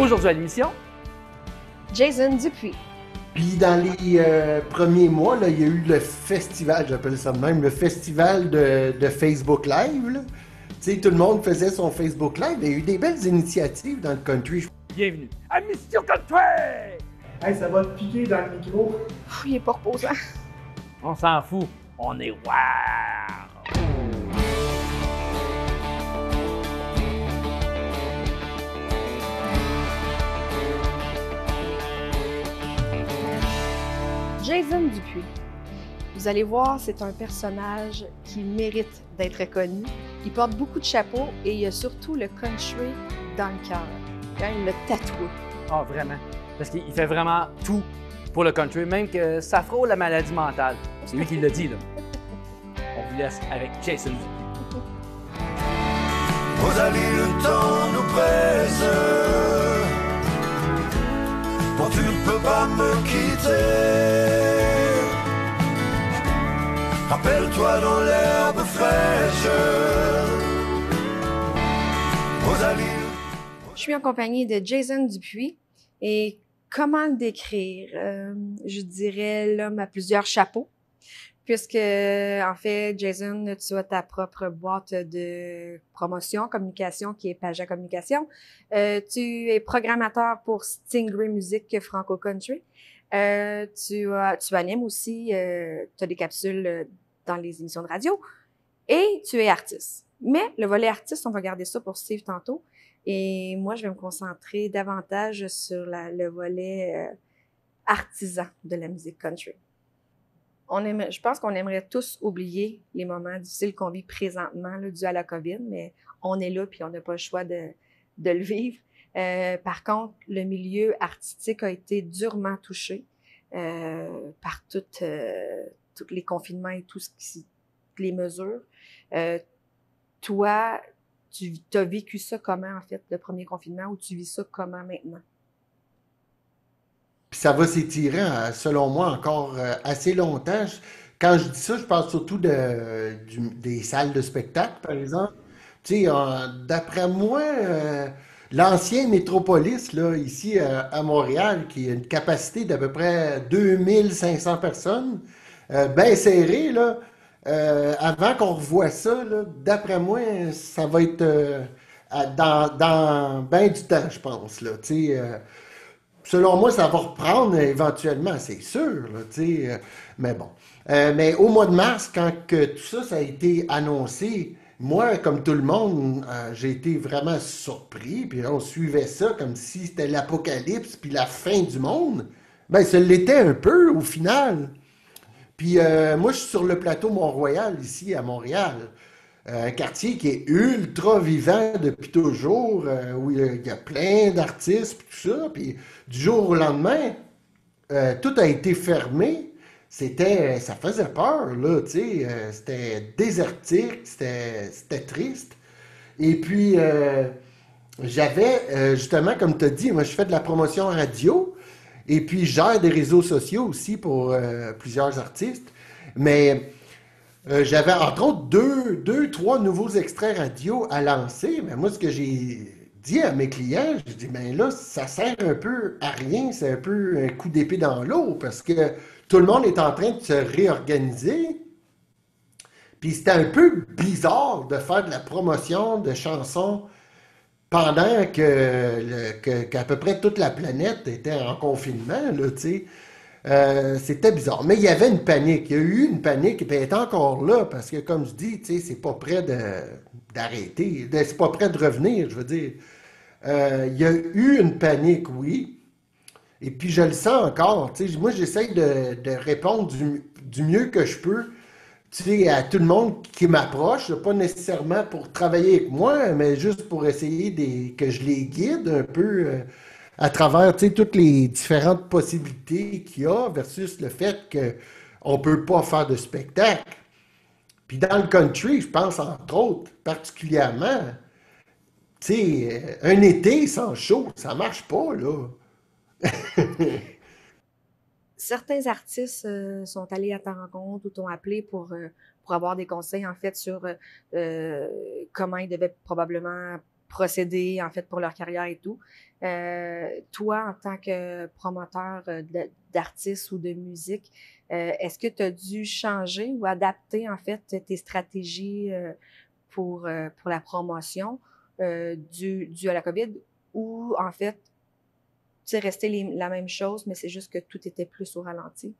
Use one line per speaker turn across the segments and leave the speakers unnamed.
Aujourd'hui à l'émission,
Jason Dupuis.
Puis dans les premiers mois, là, il y a eu le festival, j'appelle ça de même, le festival de Facebook Live. Là. Tu sais, tout le monde faisait son Facebook Live. Il y a eu des belles initiatives dans le country.
bienvenue à Mission Country!
Hey, ça va te piquer dans le micro.
Il est pas reposant.
On s'en fout, on est wow!
Jason Dupuis. Vous allez voir, c'est un personnage qui mérite d'être connu. Il porte beaucoup de chapeaux et il a surtout le country dans le cœur. Il l'a tatoué.
Ah, vraiment. Parce qu'il fait vraiment tout pour le country, même que ça frôle la maladie mentale. C'est lui qui l'a dit, là. On vous laisse avec Jason Dupuis.
Rosalie, le temps nous presse. Bon, tu ne peux pas me quitter. Rappelle-toi dans l'herbe fraîche. Rosalie.
Je suis en compagnie de Jason Dupuis. Et comment le décrire? Je dirais l'homme à plusieurs chapeaux. Puisque, en fait, Jason, tu as ta propre boîte de promotion, communication, qui est Paja Communication. Tu es programmateur pour Stingray Music Franco Country. Tu animes aussi, tu as des capsules dans les émissions de radio. Et tu es artiste. Mais le volet artiste, on va garder ça pour Steve tantôt. Et moi, je vais me concentrer davantage sur le volet artisan de la musique country. Je pense qu'on aimerait tous oublier les moments difficiles qu'on vit présentement, là, dû à la COVID, mais on est là puis on n'a pas le choix de le vivre. Par contre, le milieu artistique a été durement touché par tous les confinements et toutes les mesures. Toi, tu as vécu ça comment, en fait, le premier confinement, ou tu vis ça comment maintenant?
Puis ça va s'étirer, selon moi, encore assez longtemps. Quand je dis ça, je parle surtout des salles de spectacle, par exemple. Tu sais, d'après moi, l'ancien Métropolis, là, ici à Montréal, qui a une capacité d'à peu près 2500 personnes, bien serré, là, avant qu'on revoie ça, là, d'après moi, ça va être dans bien du temps, je pense. Là, selon moi, ça va reprendre éventuellement, c'est sûr. Là, mais bon. Mais au mois de mars, quand que tout ça a été annoncé, moi, comme tout le monde, j'ai été vraiment surpris. Puis on suivait ça comme si c'était l'apocalypse puis la fin du monde. Ben, ça l'était un peu au final. Puis moi, je suis sur le plateau Mont-Royal, ici à Montréal. Un quartier qui est ultra vivant depuis toujours, où il y a plein d'artistes, puis tout ça. Puis du jour au lendemain, tout a été fermé. Ça faisait peur, là, tu sais. C'était désertique, c'était triste. Et puis, j'avais, justement, comme tu as dit, moi, je fais de la promotion radio. Et puis, je gère des réseaux sociaux aussi pour plusieurs artistes. Mais j'avais, entre autres, trois nouveaux extraits radio à lancer. Mais moi, ce que j'ai dit à mes clients, je dis, ben là, ça sert un peu à rien. C'est un peu un coup d'épée dans l'eau parce que tout le monde est en train de se réorganiser. Puis c'était un peu bizarre de faire de la promotion de chansons pendant qu'à peu près toute la planète était en confinement, là, tu sais. C'était bizarre. Mais il y avait une panique. Il y a eu une panique, et puis elle est encore là, parce que, comme je dis, tu sais, c'est pas prêt d'arrêter. C'est pas prêt de revenir, je veux dire. Il y a eu une panique, oui. Et puis, je le sens encore. Tu sais, moi, j'essaye de répondre du mieux que je peux, tu sais, à tout le monde qui m'approche, pas nécessairement pour travailler avec moi, mais juste pour essayer que je les guide un peu à travers, tu sais, toutes les différentes possibilités qu'il y a versus le fait qu'on ne peut pas faire de spectacle. Puis dans le country, je pense, entre autres, particulièrement, tu sais, un été sans show, ça marche pas, là.
Certains artistes sont allés à ta rencontre ou t'ont appelé pour avoir des conseils, en fait, sur comment ils devaient probablement procéder, en fait, pour leur carrière et tout. Toi, en tant que promoteur d'artistes ou de musique, est-ce que tu as dû changer ou adapter, en fait, tes stratégies pour la promotion due à la COVID ou, en fait, c'est resté la même chose, mais c'est juste que tout était plus au ralenti?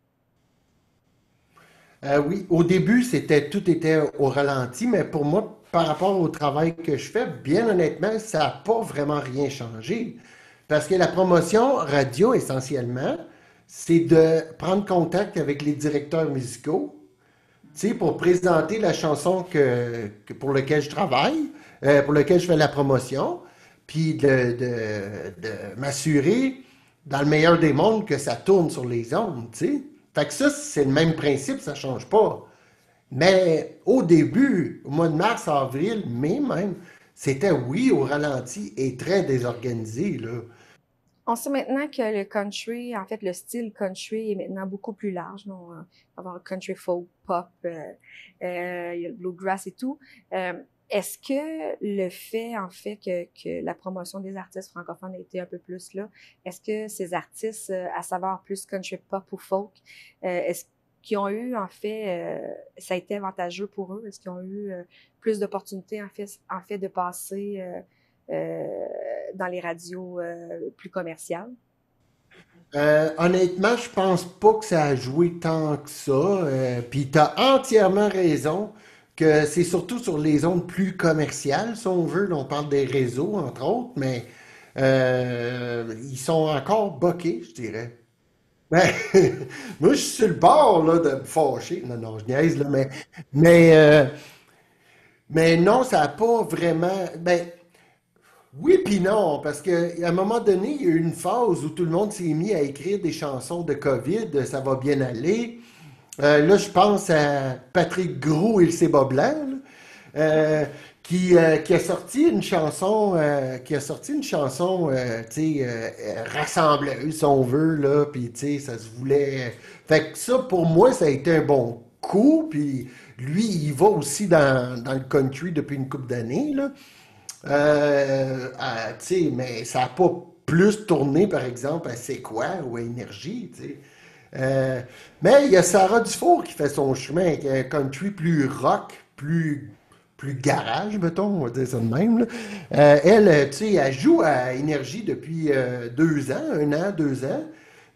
Oui, au début, tout était au ralenti, mais pour moi, par rapport au travail que je fais, bien honnêtement, ça n'a pas vraiment rien changé. Parce que la promotion radio, essentiellement, c'est de prendre contact avec les directeurs musicaux, tu sais, pour présenter la chanson pour laquelle je travaille, pour laquelle je fais la promotion, puis de m'assurer, dans le meilleur des mondes, que ça tourne sur les ondes, tu sais. Fait que ça, c'est le même principe, ça change pas. Mais au début, au mois de mars, avril, mai même, c'était oui au ralenti et très désorganisé, là.
On sait maintenant que le country, en fait, le style country est maintenant beaucoup plus large. Donc, on va avoir country folk, pop, il y a le bluegrass et tout. Est-ce que le fait, en fait, que la promotion des artistes francophones a été un peu plus là, est-ce que ces artistes, à savoir plus country pop ou folk, est-ce qu'ils ont eu, en fait, ça a été avantageux pour eux? Est-ce qu'ils ont eu plus d'opportunités, en fait, de passer euh, dans les radios plus commerciales?
Honnêtement, je pense pas que ça a joué tant que ça. Puis tu as entièrement raison que c'est surtout sur les ondes plus commerciales, si on veut. Là, on parle des réseaux, entre autres, mais ils sont encore boqués, je dirais. Ben, moi, je suis sur le bord là, de me fâcher. Non, non, je niaise, là, mais, euh, mais non, ça n'a pas vraiment. Ben, oui, puis non, parce qu'à un moment donné, il y a eu une phase où tout le monde s'est mis à écrire des chansons de COVID, ça va bien aller. Là, je pense à Patrick Gros et le Séba Blanc, là, qui a sorti une chanson, tu sais, rassembleuse, si on veut, là, puis tu sais, ça se voulait. Fait que ça, pour moi, ça a été un bon coup, puis lui, il va aussi dans le country depuis une couple d'années, là. Tu sais, mais ça n'a pas plus tourné, par exemple, à C'est quoi ou à Énergie, tu sais. Euh, mais il y a Sarah Dufour qui fait son chemin avec un country plus rock, plus garage, mettons, on va dire ça de même, là. Elle, tu sais, elle joue à Énergie depuis 2 ans, 1 an, 2 ans.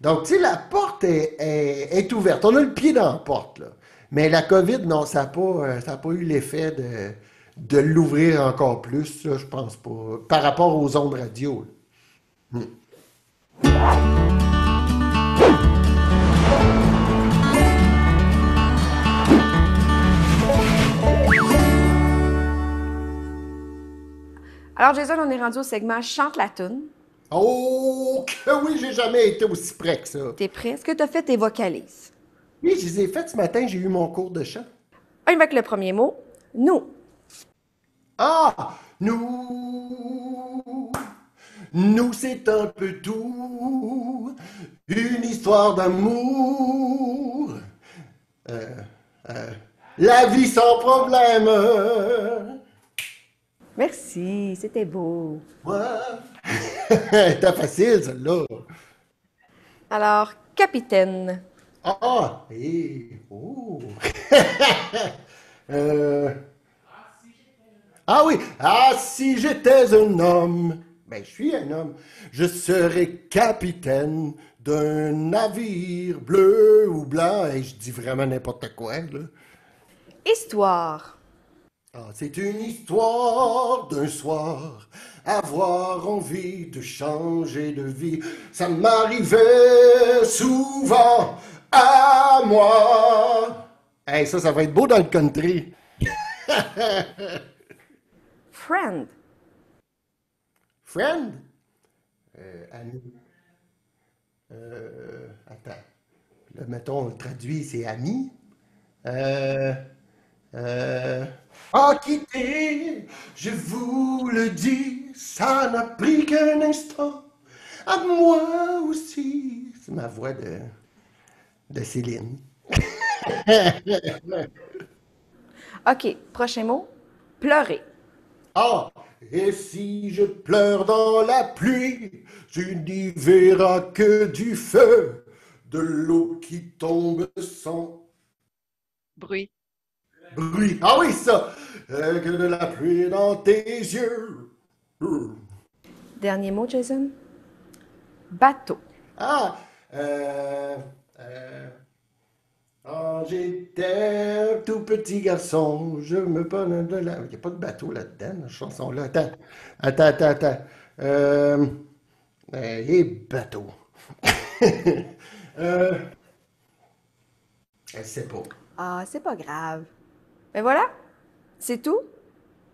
Donc, tu sais, la porte est ouverte. On a le pied dans la porte, là. Mais la COVID, non, ça a pas eu l'effet de l'ouvrir encore plus, là, je pense pas. Par rapport aux ondes radio, là.
Alors, Jason, on est rendu au segment Chante la toune.
Oh, que oui, j'ai jamais été aussi près que ça.
T'es prêt? Est-ce que t'as fait tes vocalises?
Oui, je les ai faites ce matin, j'ai eu mon cours de chant.
Avec le premier mot, nous.
Ah, nous c'est un peu tout, une histoire d'amour, euh, euh, la vie sans problème.
Merci, c'était beau.
Moi, t'as facile, celle-là.
Alors, capitaine.
Ah, oh. Euh, ah oui, ah si j'étais un homme, ben je suis un homme, je serais capitaine d'un navire bleu ou blanc, et je dis vraiment n'importe quoi, là.
Histoire.
Ah, c'est une histoire d'un soir, avoir envie de changer de vie. Ça m'arrivait souvent à moi. Hey, ça va être beau dans le country.
Friend.
Friend? Ami. Attends. Là, mettons, on le traduit, c'est ami. Euh, quitter, je vous le dis, ça n'a pris qu'un instant. À moi aussi. C'est ma voix de Céline.
OK, prochain mot, pleurer.
Ah, Et si je pleure dans la pluie, tu n'y verras que du feu, de l'eau qui tombe sans
Bruit.
bruit. Ah oui, ça! Que de la pluie dans tes yeux.
Dernier mot, Jason? Bateau.
Ah! Euh, euh, Quand j'étais un tout petit garçon, je me prenais de la... Il n'y a pas de bateau là-dedans, dans cette chanson-là. Attends. Euh, et bateau. euh, je sais pas.
Ah, c'est pas grave. Mais voilà, c'est tout.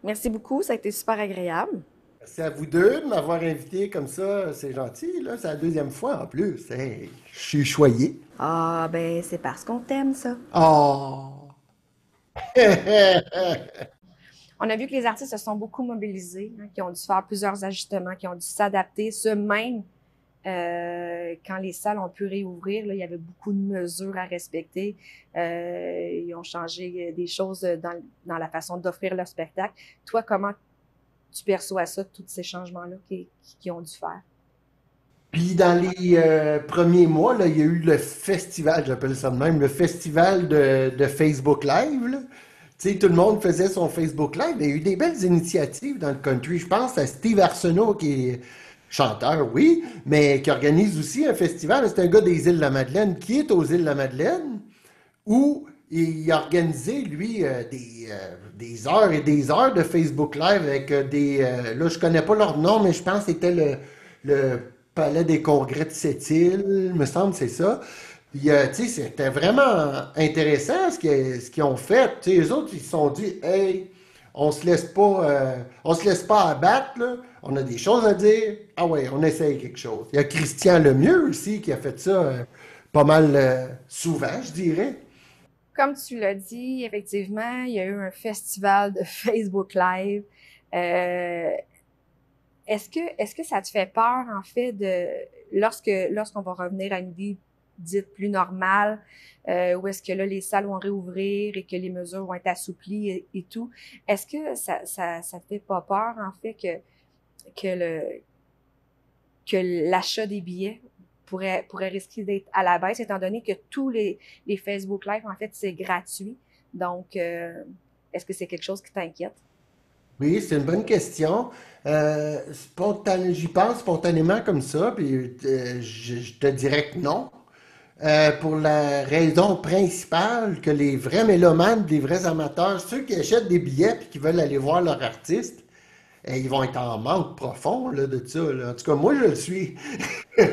Merci beaucoup, ça a été super agréable.
Merci à vous deux de m'avoir invité comme ça. C'est gentil, là. C'est la deuxième fois en plus. Hey, je suis choyé.
Ah, ben, c'est parce qu'on t'aime, ça.
Oh!
On a vu que les artistes se sont beaucoup mobilisés, hein, qui ont dû faire plusieurs ajustements, qui ont dû s'adapter, ce même quand les salles ont pu réouvrir, là, il y avait beaucoup de mesures à respecter. Ils ont changé des choses dans la façon d'offrir leur spectacle. Toi, comment tu perçois ça, tous ces changements-là qu'ils ont dû faire?
Puis dans les premiers mois, là, il y a eu le festival, j'appelle ça de même, le festival de Facebook Live, là. Tu sais, tout le monde faisait son Facebook Live. Il y a eu des belles initiatives dans le country. Je pense à Steve Arsenault, qui est chanteur, oui, mais qui organise aussi un festival. C'est un gars des Îles-de-la-Madeleine qui est aux Îles-de-la-Madeleine, où il a organisé, lui, des heures et des heures de Facebook Live avec là, je connais pas leur nom, mais je pense que c'était le Palais des Congrès de Sept-Îles, me semble, c'est ça. Tu sais, c'était vraiment intéressant ce qu'ils ont fait. Tu sais, les autres, ils se sont dit, hey, on se laisse pas abattre, là. On a des choses à dire. Ah ouais, on essaye quelque chose. Il y a Christian Lemieux aussi qui a fait ça pas mal souvent, je dirais.
Comme tu l'as dit, effectivement, il y a eu un festival de Facebook Live. Euh, est-ce que ça te fait peur, en fait, lorsqu'on va revenir à une vie dite plus normale, où est-ce que là, les salles vont réouvrir et que les mesures vont être assouplies et tout? Est-ce que ça te fait pas peur, en fait, que l'achat des billets pourrait risquer d'être à la baisse, étant donné que tous les Facebook Live, en fait, c'est gratuit. Donc, est-ce que c'est quelque chose qui t'inquiète?
Oui, c'est une bonne question. J'y pense spontanément comme ça, puis je te dirais que non. Pour la raison principale que les vrais mélomanes, les vrais amateurs, ceux qui achètent des billets et qui veulent aller voir leur artiste, ils vont être en manque profond là, de ça, là. En tout cas, moi, je le suis. Tu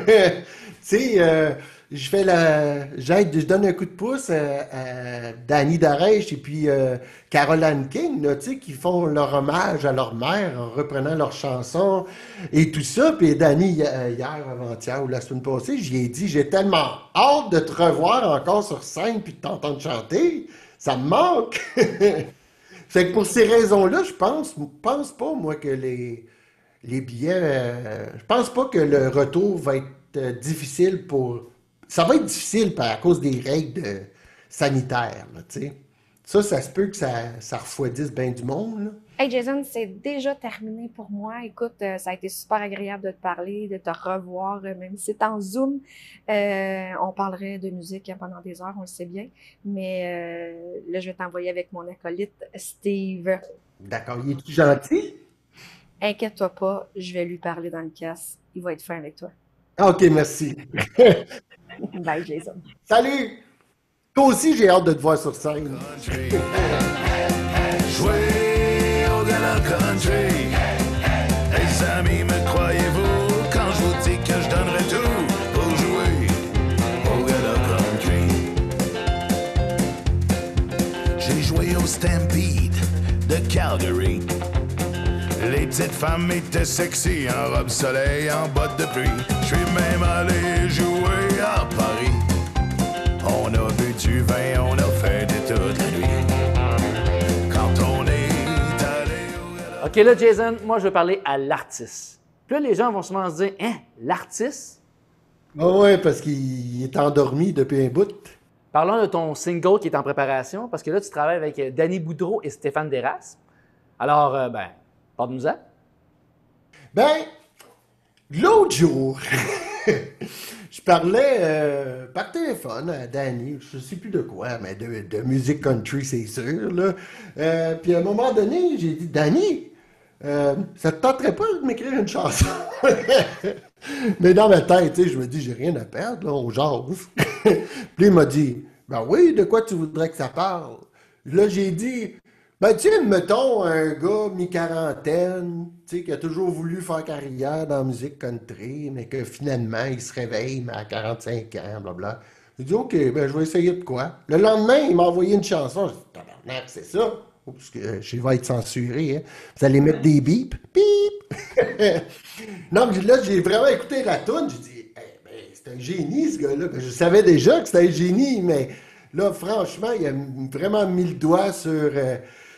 sais, je donne un coup de pouce à Danny Darèche et puis Caroline King, là, tu sais, qui font leur hommage à leur mère en reprenant leurs chansons et tout ça. Puis Danny, hier, avant-hier ou la semaine passée, j'y ai dit, j'ai tellement hâte de te revoir encore sur scène puis de t'entendre chanter. Ça me manque. Fait que pour ces raisons-là, je pense pas, moi, que les billets. Je pense pas que le retour va être difficile pour. Ça va être difficile à cause des règles sanitaires, là, tu sais. Ça se peut que ça refroidisse bien du monde, là.
Hey Jason, c'est déjà terminé pour moi. Écoute, ça a été super agréable de te parler, de te revoir, même si c'est en Zoom. On parlerait de musique hein, pendant des heures, on le sait bien. Mais là, je vais t'envoyer avec mon acolyte Steve.
D'accord, il est-tu gentil?
Inquiète-toi pas, je vais lui parler dans le casque. Il va être fin avec toi.
Ah, ok, merci.
Bye, Jason.
Salut! Toi aussi, j'ai hâte de te voir sur scène.
Jouer au gala country. Les amis, me croyez-vous quand je vous dis que je donnerai tout pour jouer au gala country? J'ai joué au Stampede de Calgary. Les petites femmes étaient sexy en robe soleil, en bottes de pluie. Je suis même allé jouer à Paris. On a bu du vin, on a fêté toute la nuit. Quand on est allé au...
OK, là, Jason, moi, je veux parler à l'artiste. Puis là, les gens vont souvent se dire, hein, l'artiste?
Ah ouais, parce qu'il est endormi depuis un bout.
Parlons de ton single qui est en préparation, parce que là, tu travailles avec Danny Boudreau et Stéphane Desrasmes. Alors, parle-nous-en.
Ben, l'autre jour, je parlais par téléphone à Danny, je sais plus de quoi, mais de musique country, c'est sûr, là. Puis à un moment donné, j'ai dit, Danny, ça te tenterait pas de m'écrire une chanson? Mais dans ma tête, tu sais, je me dis, j'ai rien à perdre, là, on jase. Puis il m'a dit, ben oui, de quoi tu voudrais que ça parle? Là, j'ai dit, ben tu sais, mettons un gars mi-quarantaine, tu sais, qui a toujours voulu faire carrière dans la musique country, mais que finalement, il se réveille mais à 45 ans, blablabla. J'ai dit, OK, ben je vais essayer de quoi? Le lendemain, il m'a envoyé une chanson. J'ai dit, tabarnak, c'est ça? Oh, parce que je vais être censuré, hein. Vous allez mettre des bips? Bip! Non, mais là, j'ai vraiment écouté la tune. J'ai dit, eh, ben, c'est un génie, ce gars-là. Ben, je savais déjà que c'était un génie, mais là, franchement, il a vraiment mis le doigt sur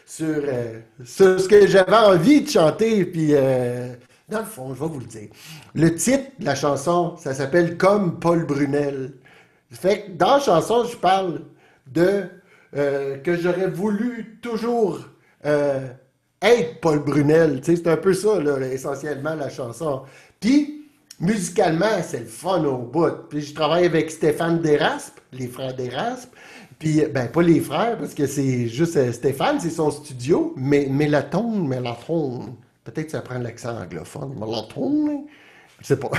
ce que j'avais envie de chanter. Puis, dans le fond, je vais vous le dire. Le titre de la chanson, ça s'appelle Comme Paul Brunel. Fait que dans la chanson, je parle de que j'aurais voulu toujours être Paul Brunel. Tu sais, c'est un peu ça, là, essentiellement, la chanson. Puis, musicalement, c'est le fun au bout. Puis, je travaille avec Stéphane Desraspes, les frères Desraspes. Puis, ben, pas les frères, parce que c'est juste Stéphane, c'est son studio. Mais Mélatone. Peut-être que ça prend l'accent anglophone. Mélatone, je sais pas.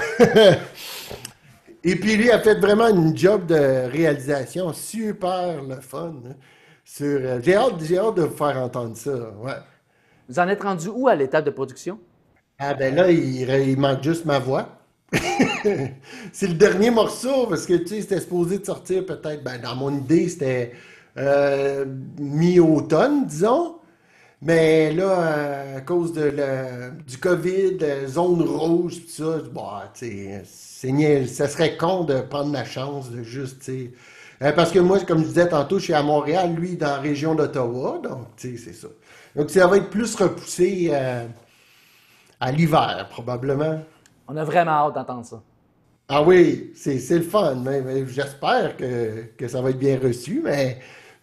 Et puis, lui a fait vraiment une job de réalisation super le fun. Hein, j'ai hâte de vous faire entendre ça. Ouais.
Vous en êtes rendu où à l'étape de production?
Ah ben là, il manque juste ma voix. C'est le dernier morceau, parce que tu sais, c'était supposé de sortir peut-être, ben, dans mon idée, c'était mi-automne, disons. Mais là, à cause du COVID, zone rouge, tout ça, bah, tu sais, ça serait con de prendre la chance de juste, tu sais. Parce que moi, comme je disais tantôt, je suis à Montréal, lui, dans la région d'Ottawa, donc, tu sais, c'est ça. Donc, ça va être plus repoussé à l'hiver, probablement.
On a vraiment hâte d'entendre ça.
Ah oui, c'est le fun, mais j'espère que ça va être bien reçu, mais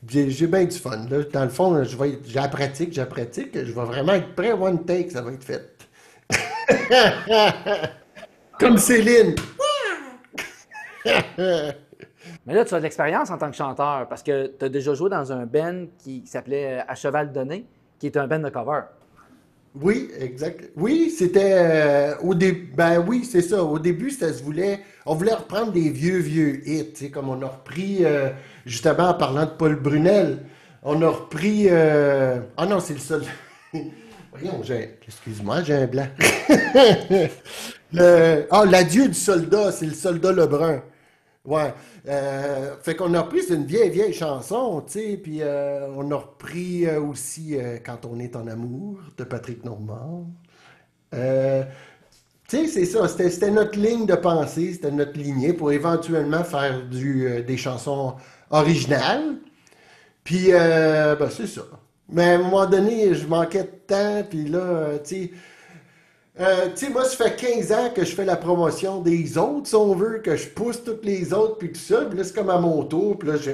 j'ai bien du fun. Là. Dans le fond, j'ai la pratique, je vais vraiment être prêt, one take, ça va être fait. Comme Céline.
Mais là, tu as de l'expérience en tant que chanteur, parce que tu as déjà joué dans un band qui s'appelait À Cheval Donné, qui est un band de cover.
Oui, exact. Oui, c'était au début. Ben oui, c'est ça. Au début, on voulait reprendre des vieux hits, tu sais, comme on a repris justement en parlant de Paul Brunel. On a repris. Ah non, c'est le seul. Voyons, excuse-moi, j'ai un blanc. L'adieu du soldat, c'est le soldat Lebrun. Ouais. Fait qu'on a repris, c'est une vieille chanson, tu sais, puis on a repris aussi Quand on est en amour de Patrick Normand. Tu sais, c'est ça, c'était notre ligne de pensée, c'était notre lignée pour éventuellement faire des chansons originales. Puis, ben, c'est ça. Mais à un moment donné, je manquais de temps, puis là, tu sais, moi, ça fait 15 ans que je fais la promotion des autres, si on veut, que je pousse toutes les autres, puis tout ça. Puis là, c'est comme à mon tour, puis là, je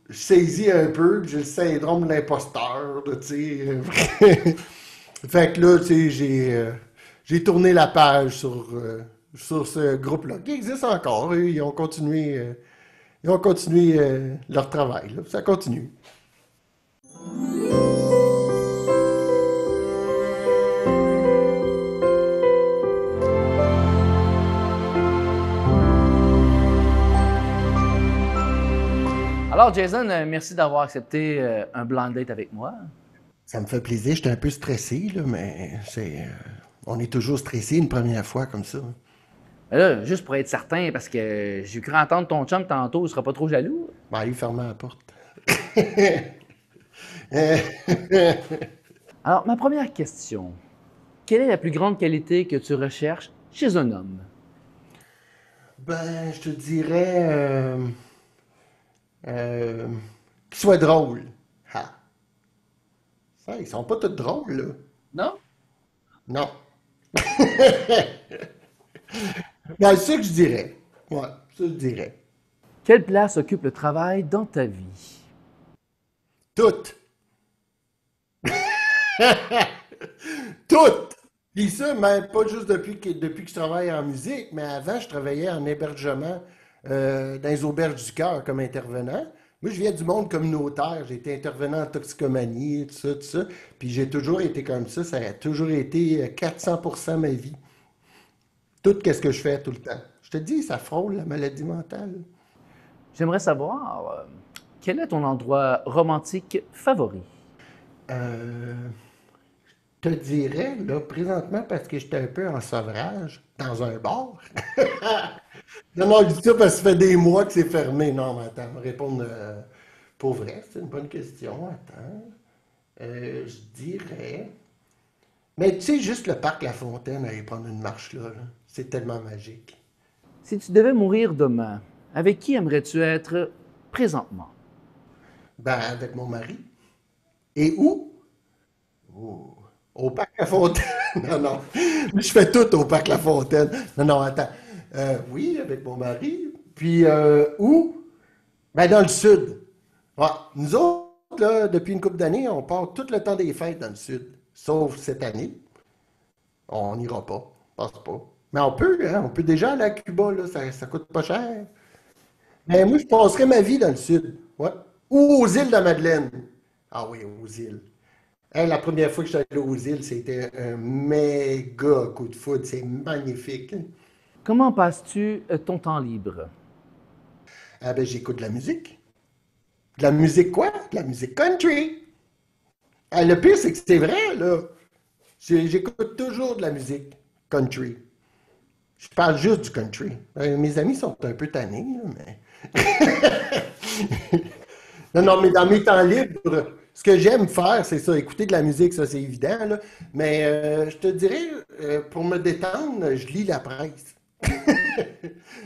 saisis un peu, puis j'ai le syndrome de l'imposteur, tu sais. Fait que là, tu sais, j'ai tourné la page sur ce groupe-là, qui existe encore. Ils ont continué, leur travail, là. Ça continue.
Alors, Jason, merci d'avoir accepté un blind date avec moi.
Ça me fait plaisir. J'étais un peu stressé, là, mais on est toujours stressé une première fois comme ça.
Mais là, juste pour être certain, parce que j'ai cru entendre ton chum tantôt, il sera pas trop jaloux.
Ben, allez fermer la porte.
Alors, ma première question. Quelle est la plus grande qualité que tu recherches chez un homme?
Ben, je te dirais qu'il soit drôle. Ha. Ça, ils sont pas tous drôles, là.
Non?
Non. Ben, c'est ça que je dirais. Ouais, ça je dirais.
Quelle place occupe le travail dans ta vie?
Toutes. Toutes. Puis ça, mais pas juste depuis que je travaille en musique, mais avant, je travaillais en hébergement dans les auberges du cœur comme intervenant. Moi, je viens du monde communautaire. J'ai été intervenant en toxicomanie, tout ça. Puis j'ai toujours été comme ça. Ça a toujours été 400% ma vie. Tout ce que je fais tout le temps. Je te dis, ça frôle la maladie mentale.
J'aimerais savoir, quel est ton endroit romantique favori?
Euh, te dirais, là, présentement, parce que j'étais un peu en sevrage, dans un bar. Non, non, je dis ça parce que ça fait des mois que c'est fermé. Non, mais attends, me répondre pour vrai, c'est une bonne question. Attends. Je dirais. Mais tu sais, juste le parc La Fontaine, aller prendre une marche là, c'est tellement magique.
Si tu devais mourir demain, avec qui aimerais-tu être présentement?
Ben, avec mon mari. Et où? Oh, au parc La Fontaine. Non, non. Je fais tout au parc La Fontaine. Non, non, attends. Oui, avec mon mari. Puis où? Ben, dans le sud. Ouais. Nous autres, là, depuis une couple d'années, on part tout le temps des fêtes dans le sud. Sauf cette année. On n'ira pas. Je pense pas. Mais on peut, hein, on peut déjà aller à Cuba, là. Ça coûte pas cher. Mais moi, je passerais ma vie dans le sud. Ouais. Ou aux îles de la Madeleine. Ah oui, aux îles. Hey, la première fois que je suis allé aux îles, c'était un méga coup de foudre. C'est magnifique.
Comment passes-tu ton temps libre?
Ah ben, j'écoute de la musique. De la musique quoi? De la musique country. Ah, le pire, c'est que c'est vrai, là. J'écoute toujours de la musique country. Je parle juste du country. Mes amis sont un peu tannés, là, mais... Non, non, mais dans mes temps libres, ce que j'aime faire, c'est ça, écouter de la musique, ça c'est évident, là. Mais je te dirais, pour me détendre, je lis la presse.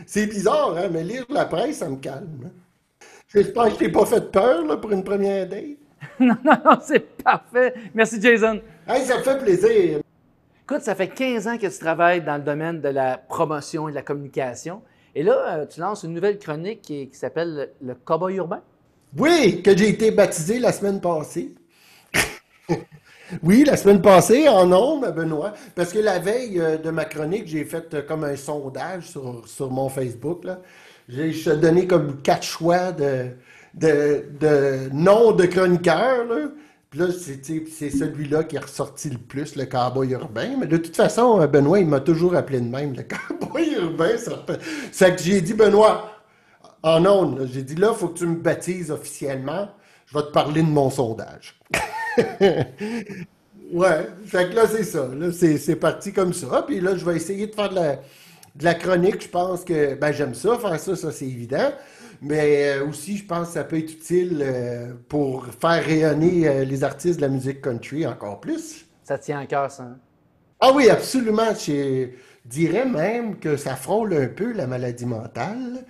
C'est bizarre, hein, mais lire la presse, ça me calme, hein. J'espère que je t'ai pas fait peur, là, pour une première date.
Non, non, non, c'est parfait. Merci, Jason.
Hey, ça me fait plaisir.
Écoute, ça fait 15 ans que tu travailles dans le domaine de la promotion et de la communication. Et là, tu lances une nouvelle chronique qui s'appelle Le Cowboy urbain.
Oui, que j'ai été baptisé la semaine passée. Oui, la semaine passée, en ondes, Benoît, parce que la veille de ma chronique, j'ai fait comme un sondage sur mon Facebook, là. Je t'ai donné comme 4 choix de noms de chroniqueurs, là. Puis là, c'est celui-là qui est ressorti le plus, le cowboy urbain. Mais de toute façon, Benoît, il m'a toujours appelé de même, le cowboy urbain. C'est que j'ai dit, Benoît, en ondes, là, j'ai dit, là, il faut que tu me baptises officiellement. Je vais te parler de mon sondage. Ouais, fait que là, c'est ça. Là, c'est parti comme ça. Puis là, je vais essayer de faire de la chronique. Je pense que, ben, j'aime ça, faire ça, c'est évident. Mais aussi, je pense que ça peut être utile pour faire rayonner les artistes de la musique country encore plus.
Ça te tient à cœur, ça, hein?
Ah oui, absolument. Je dirais même que ça frôle un peu la maladie mentale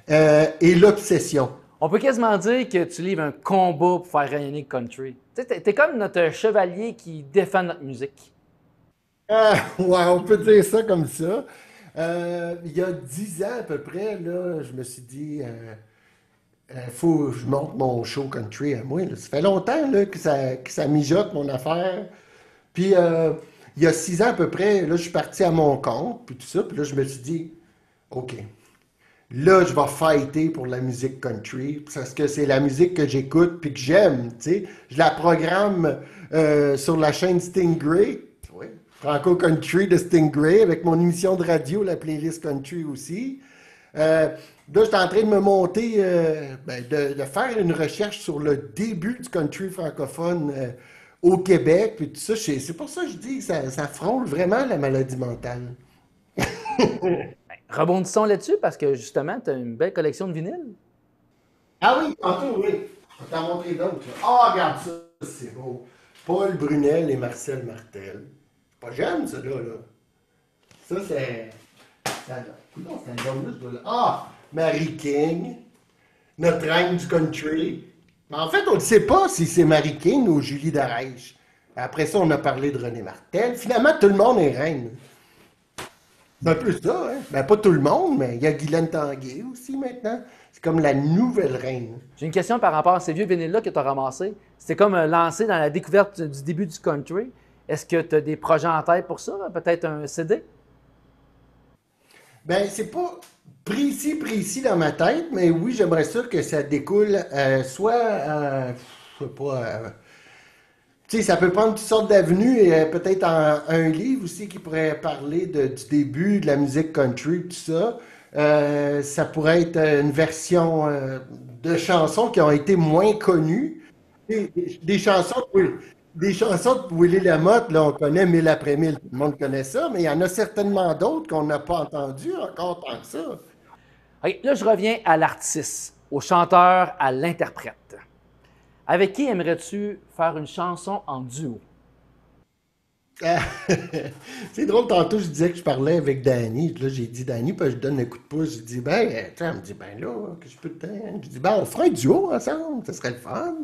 et l'obsession.
On peut quasiment dire que tu livres un combat pour faire rayonner le country. Tu sais, t'es comme notre chevalier qui défend notre musique.
Ah, ouais, on peut dire ça comme ça. Il y a 10 ans à peu près, là, je me suis dit, faut que je monte mon show country à moi, là. Ça fait longtemps là, que ça mijote mon affaire. Puis il y a 6 ans à peu près, là, je suis parti à mon compte, puis tout ça. Puis là, je me suis dit, OK, là, je vais fighter pour la musique country, parce que c'est la musique que j'écoute puis que j'aime, tu sais. Je la programme sur la chaîne Stingray, oui, Franco Country de Stingray, avec mon émission de radio, la playlist country aussi. Là, j'étais en train de me monter, de faire une recherche sur le début du country francophone au Québec, puis tout ça. C'est pour ça que je dis que ça frôle vraiment la maladie mentale.
Rebondissons là-dessus parce que justement, tu as une belle collection de vinyles.
Ah oui, tantôt, oui. Je vais t'en montrer d'autres, là. Ah, regarde ça, c'est beau. Paul Brunel et Marcel Martel. C'est pas jeune, ça, là. Ça, c'est... Non, c'est un album, là, ce gars-là. Ah! Mary King, notre reine du country. Mais en fait, on ne sait pas si c'est Mary King ou Julie Darèche. Après ça, on a parlé de René Martel. Finalement, tout le monde est reine. C'est un peu ça, hein? Ben, pas tout le monde, mais il y a Guylaine Tanguay aussi maintenant. C'est comme la nouvelle reine.
J'ai une question par rapport à ces vieux vinyles-là que tu as ramassés. C'était comme lancé dans la découverte du début du country. Est-ce que tu as des projets en tête pour ça? Peut-être un CD?
Ben, c'est pas précis dans ma tête, mais oui, j'aimerais ça que ça découle soit, je sais pas, tu sais, ça peut prendre toutes sortes d'avenues et peut-être un livre aussi qui pourrait parler du début de la musique country, tout ça. Ça pourrait être une version de chansons qui ont été moins connues. Des chansons, oui. Des chansons de Willie Lamotte, là, on connaît mille après mille, tout le monde connaît ça, mais il y en a certainement d'autres qu'on n'a pas entendues encore tant que ça.
OK, là, je reviens à l'artiste, au chanteur, à l'interprète. Avec qui aimerais-tu faire une chanson en duo?
C'est drôle, tantôt je disais que je parlais avec Danny. Là, j'ai dit Danny, puis je donne un coup de pouce. Je dis, ben, tu sais, elle me dit, ben là, que je peux te dire. Je dis, ben, on fera un duo ensemble, ça serait le fun.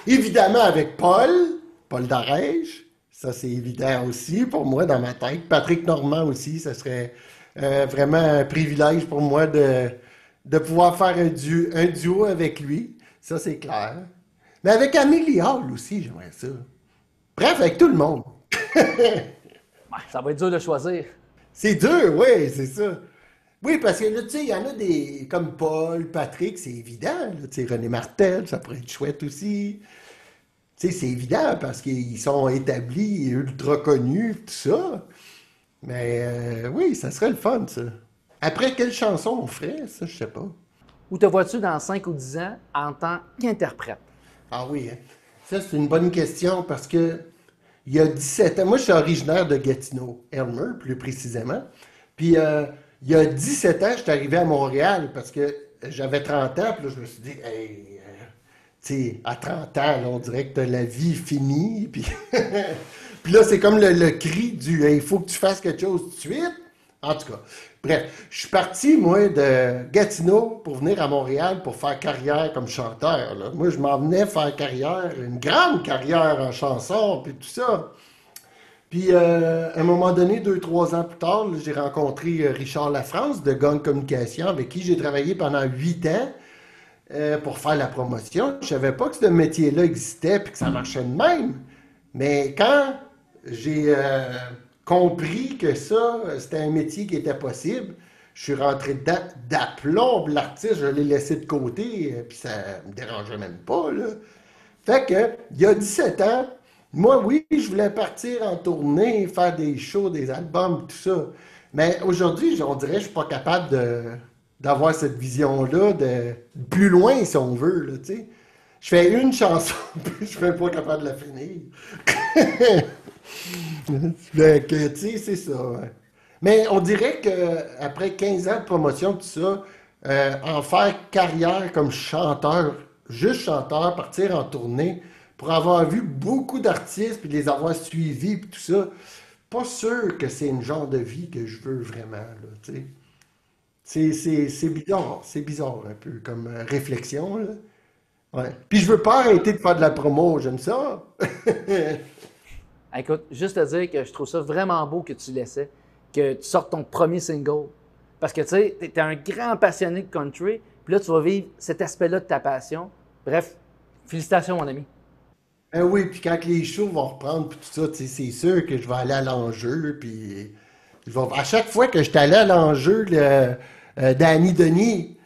Évidemment, avec Paul Darèche, ça c'est évident aussi pour moi dans ma tête. Patrick Normand aussi, ça serait vraiment un privilège pour moi de pouvoir faire un duo avec lui. Ça, c'est clair. Mais avec Amélie Hall aussi, j'aimerais ça. Bref, avec tout le monde.
Ouais, ça va être dur de choisir.
C'est dur, oui, c'est ça. Oui, parce que là, tu sais, il y en a des comme Paul, Patrick, c'est évident. Là, tu sais, René Martel, ça pourrait être chouette aussi. Tu sais, c'est évident parce qu'ils sont établis, ultra connus, tout ça. Mais oui, ça serait le fun, ça. Après, quelle chanson on ferait, ça, je sais pas.
Où te vois-tu dans 5 ou 10 ans en tant qu'interprète?
Ah oui, hein. Ça, c'est une bonne question parce que il y a 17 ans, moi je suis originaire de Gatineau, Elmer plus précisément. Puis il y a 17 ans, je suis arrivé à Montréal parce que j'avais 30 ans, puis là je me suis dit, hey, tu sais, à 30 ans, là, on dirait que la vie est finie. Puis, puis là, c'est comme le cri du hey, il faut que tu fasses quelque chose tout de suite. En tout cas, bref, je suis parti, moi, de Gatineau pour venir à Montréal pour faire carrière comme chanteur. Là. Moi, je m'en venais faire carrière, une grande carrière en chanson, puis tout ça. Puis, à un moment donné, 2-3 ans plus tard, là, j'ai rencontré Richard Lafrance de Gong Communication, avec qui j'ai travaillé pendant 8 ans pour faire la promotion. Je savais pas que ce métier-là existait puis que ça marchait de même. Mais quand j'ai compris que ça, c'était un métier qui était possible, je suis rentré dedans d'aplomb. L'artiste, je l'ai laissé de côté, puis ça me dérangeait même pas, là. Fait que, il y a 17 ans, moi, oui, je voulais partir en tournée, faire des shows, des albums, tout ça. Mais aujourd'hui, on dirait que je suis pas capable d'avoir cette vision-là de plus loin, si on veut, là, tu sais. Je fais une chanson, puis je suis même pas capable de la finir. Fait que, tu sais, c'est ça. Ouais. Mais on dirait qu'après 15 ans de promotion, tout ça, en faire carrière comme chanteur, juste chanteur, partir en tournée, pour avoir vu beaucoup d'artistes, puis les avoir suivis, puis tout ça, pas sûr que c'est une genre de vie que je veux vraiment, là, tu sais. C'est bizarre un peu comme réflexion, là. Ouais. Puis je veux pas arrêter de faire de la promo, j'aime ça.
Écoute, juste te dire que je trouve ça vraiment beau que tu laissais, que tu sortes ton premier single. Parce que tu sais, tu es un grand passionné de country, puis là, tu vas vivre cet aspect-là de ta passion. Bref, félicitations, mon ami.
Ben oui, puis quand les shows vont reprendre, puis tout ça, tu sais, c'est sûr que je vais aller à l'enjeu, puis à chaque fois que je suis allé à l'enjeu, Danny Denis,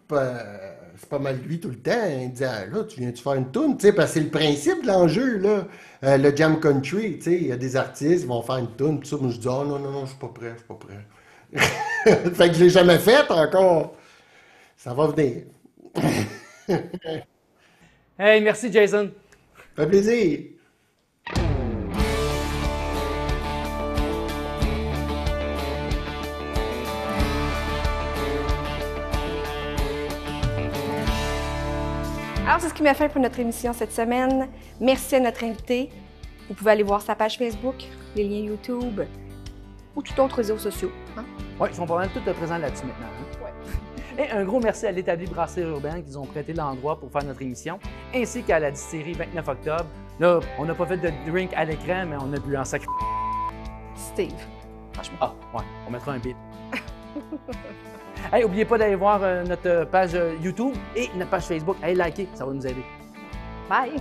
c'est pas mal lui tout le temps, il me dit ah, là, tu viens-tu faire une toune, tu sais, parce que c'est le principe de l'enjeu, là. Le Jam Country, tu sais, il y a des artistes qui vont faire une toune, tout ça, moi je dis oh non, je suis pas prêt. Fait que je l'ai jamais fait encore. Ça va venir.
Hey, merci Jason.
Ça fait plaisir.
Alors, c'est ce qui m'a fait pour notre émission cette semaine. Merci à notre invité. Vous pouvez aller voir sa page Facebook, les liens YouTube ou tout autre réseaux sociaux. Hein?
Oui, ils sont pas mal tous présents là-dessus maintenant. Hein?
Ouais.
Et un gros merci à l'établi Brasserie Urbaine qui nous ont prêté l'endroit pour faire notre émission, ainsi qu'à la distillerie 29 octobre. Là, on n'a pas fait de drink à l'écran, mais on a bu en sacré.
Steve, franchement.
Ah, ouais, on mettra un bip. Hey, n'oubliez pas d'aller voir notre page YouTube et notre page Facebook. Allez liker, ça va nous aider.
Bye!